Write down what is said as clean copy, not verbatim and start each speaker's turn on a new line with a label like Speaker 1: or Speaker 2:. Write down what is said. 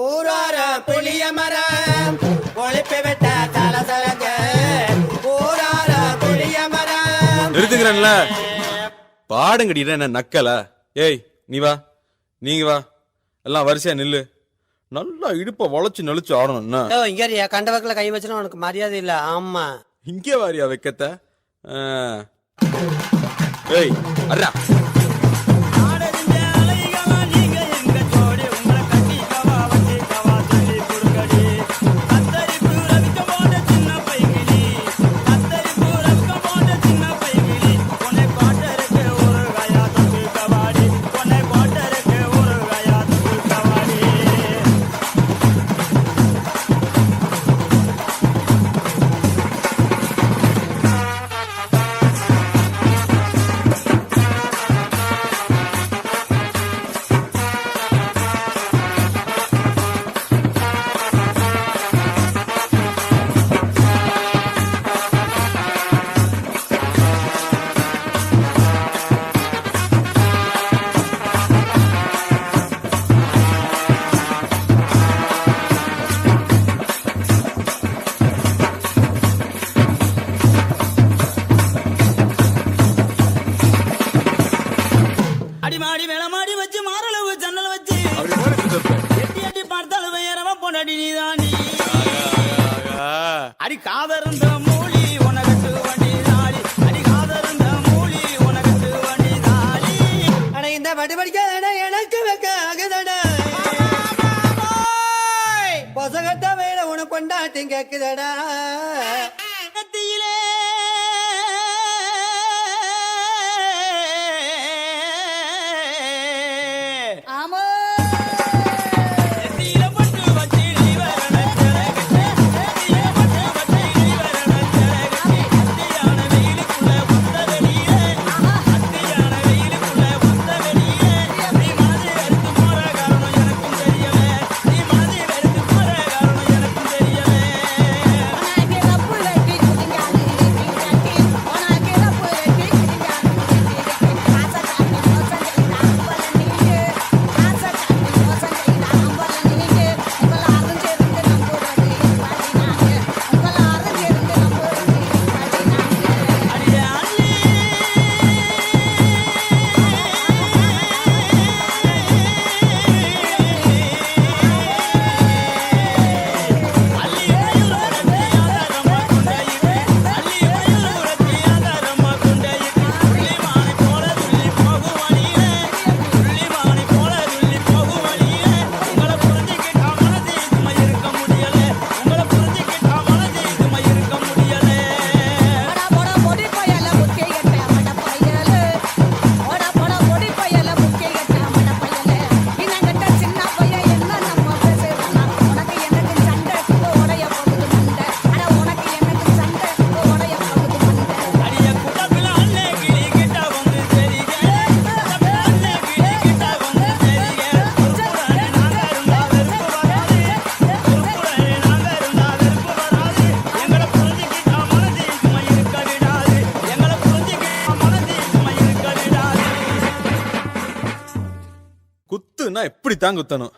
Speaker 1: ஊரார புளிய மரம் ஒழிப்பு விட்ட தலசலங்க ஊரார புளிய மரம்
Speaker 2: நிறுத்துக்கிறேன்ல பாடுங்கடிடா என்ன நக்கல. ஏய் நீ வா, நீங்க வா, எல்லாம் வரிசையா நில்லு. நல்லா இடுப்ப வளைச்சு நெளிச்சு ஆடணும். என்ன
Speaker 1: இங்க கண்டவக்கில் கை வச்சுனா உனக்கு மரியாதை இல்ல. ஆமா
Speaker 2: இங்கே வாரியா வைக்கத்த. ஏய் அர்ரா
Speaker 3: அடிமாடி மேலமாடி வச்சு மாரளவு ஜன்னல் வச்சு எட்டி எட்டி பார்த்தாலும் வேறவன் பொண்டாடி நீதானி. அடி காதருந்த மூலி உனகட்டு வண்டி தாடி, அடி காதருந்த மூலி உனகட்டு வண்டி தாடி.
Speaker 1: ஆனா இந்த படி படிக்காத எனக்கு வைக்க ஆகுதடா. பொசகட்ட வேலை உனக்கு கொண்டாட்டி கேக்குதடா.
Speaker 3: கத்தியிலே
Speaker 2: குத்துனா எப்படி தான் குத்தணும்.